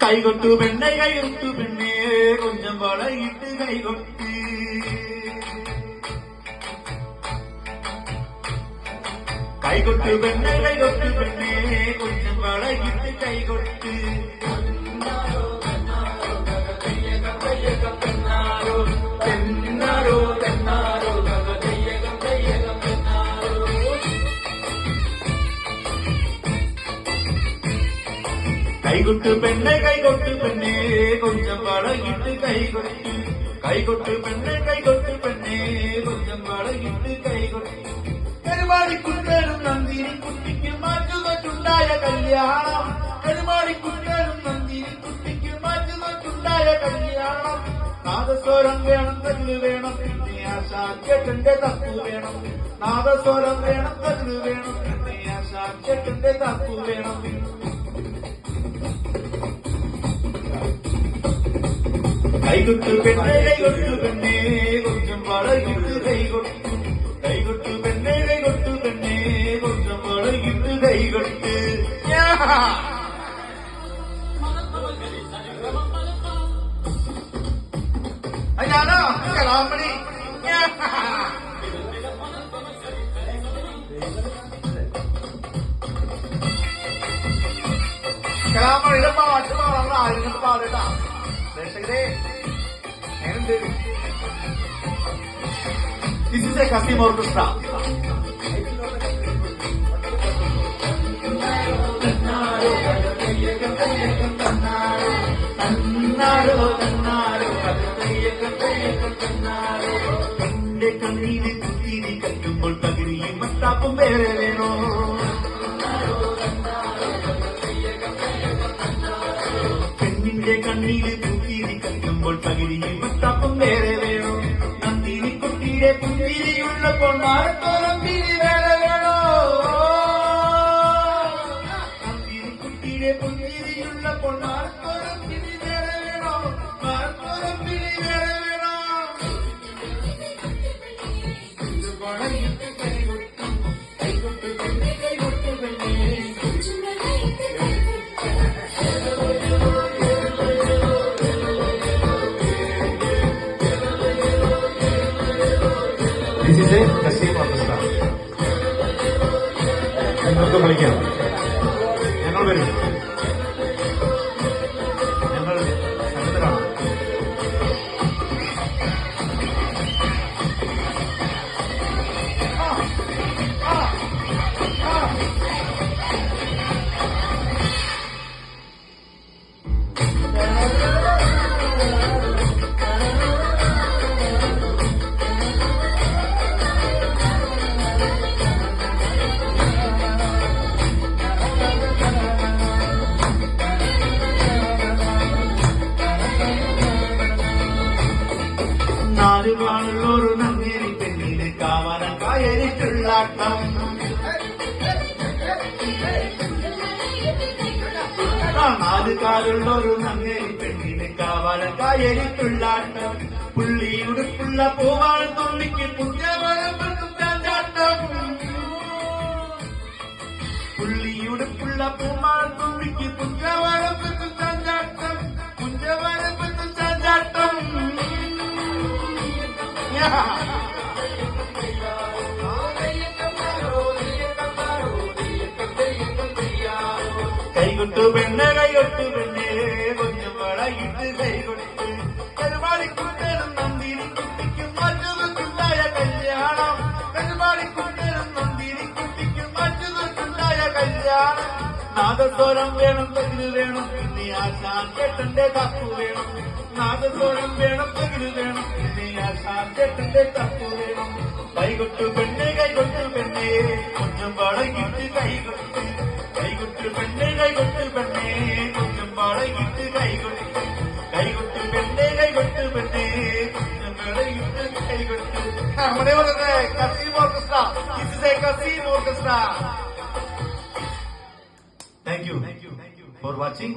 കൈകൊട്ടു പെണ്ണെ കൈകൊട്ടു പെണ്ണെ കൊഞ്ചം വളയിട്ട് കൈകൊട്ട് കൈകൊട്ടു പെണ്ണെ കൈകൊട്ടു പെണ്ണെ കൊഞ്ചം വളയിട്ട് കൈകൊട്ട് കൈകൊട്ട് പെണ്ണെ കൈകൊട്ട് പെണ്ണെ കൊഞ്ചം വളയിട്ട് കൈകൊട്ട് കൈകൊട്ട് പെണ്ണെ കൈകൊട്ട് പെണ്ണെ കൊഞ്ചം വളയിട്ട് കൈകൊട്ട് കരുമാടിക്കുട്ടനും നന്ദിനി കുട്ടിക്ക് മാറ്റുകൊണ്ടുണ്ടായ കല്യാണം കരുമാടിക്കുട്ടനും നന്ദിനി കുട്ടിക്ക് മാറ്റുകൊണ്ടുണ്ടായ കല്യാണം നാദസ്വരം വേണം തകില് വേണം പിന്നെ ആശാക്കെട്ടന്റെ തപ്പു വേണം നാദസ്വരം വേണം തകില് വേണം പിന്നെ ആശാക്കെട്ടന്റെ തപ്പു വേണം കൈകൊട്ടു പെണ്ണെ കൈകൊട്ടു പെണ്ണെ കൊഞ്ചം വളയിട്ട് കൈകൊട്ടു കൈകൊട്ടു പെണ്ണെ കൈകൊട്ടു പെണ്ണെ കൊഞ്ചം വളയിട്ട് കൈകൊട്ട് ഞാനോ കലാമണി കലാമണിയുടെ പാട്ട് പാടാനുള്ള ആയിരം പാടട്ടാ പ്രേക്ഷകരെ എങ്ങനെയുണ്ട്? This is a Kasim orchestra. എന്റെ കണ്ണീര് കുത്തിരി കറ്റുമ്പോൾ പകിരിയും മത്താപ്പും വേറെ വേണോ പെണ്ണിന്റെ കണ്ണീര് കുത്തിരി കറ്റുമ്പോൾ പകിരിയും മത്താപ്പും വേറെ വേണോ നന്ദിനി കുട്ടിയുടെ പുഞ്ചിരിയുള്ളപ്പോൾ മാറത്തോളം പിരി വേറെ വേണോ നന്ദിനി കുട്ടിയുടെ പുഞ്ചിരിയുള്ളപ്പോൾ മാറത്തോളം പിരി വേറെ വേണോ മാറത്തോളം പിരി വേറെ വേണോ കൈകൊട്ട് പെണ്ണെ കൈകൊട്ട് പെണ്ണെ This is a Kasim orchestra. നിങ്ങൾക്ക് വിളിക്കാം ഞങ്ങൾ വരും ഞങ്ങൾ സംഘത്തിലാണ് നാലുകാലുള്ളൊരു നങ്ങേരി പെണ്ണിന് കാവനം കായരിച്ചുള്ളാട്ടം നാലുകാലുള്ളൊരു നങ്ങേരി പെണ്ണിന് കാവനം കായരിച്ചുള്ളാട്ടം പുള്ളിയുടുപ്പുള്ള പൂവാൾ തുള്ളിക്ക് പുഞ്ചവരപ്പെട്ടും ചാഞ്ചാട്ടം പുള്ളിയുടുപ്പുള്ള പൂവാൾ തുള്ളിക്ക് പുഞ്ചവരപ്പെട്ടും ചാഞ്ചാട്ടം പുഞ്ചവരപ്പെട്ടും ചാഞ്ചാട്ടം കൈകൊട്ടു പെണ്ണെ കൈകൊട്ടു പെണ്ണെ കൊഞ്ചം വളയിട്ട് കൈകൊട്ട് കരുമാടിക്കുട്ടനും നന്ദിനി കുട്ടിക്കും മാറ്റുകൊണ്ടുണ്ടായ കല്യാണം കരുമാടിക്കുട്ടനും നന്ദിനി കുട്ടിക്കും മാറ്റുകൊണ്ടുണ്ടായ കല്യാണം നാദസ്വരം വേണം തകില് വേണം പിന്നെ ആശാക്കെട്ടന്റെ തപ്പു വേണം നാദസ്വരം വേണം തകില് വേണം പിന്നെ ആശാക്കെട്ടന്റെ തപ്പു വേണം കൈകൊട്ടു പെണ്ണെ കൈകൊട്ടു പെണ്ണെ കൊഞ്ചം വളയിട്ട് കൈകൊട്ട് കൈകൊട്ടു പെണ്ണെ കൈകൊട്ടു പെണ്ണെ കൊഞ്ചം വളയിട്ട് കൈകൊട്ട് കൈകൊട്ടു പെണ്ണെ കൈകൊട്ടു പെണ്ണെ കൊഞ്ചം വളയിട്ട് കൈകൊട്ട് നമ്മുടെ Kazem orchestra This is a Kasim orchestra. Thank you for watching.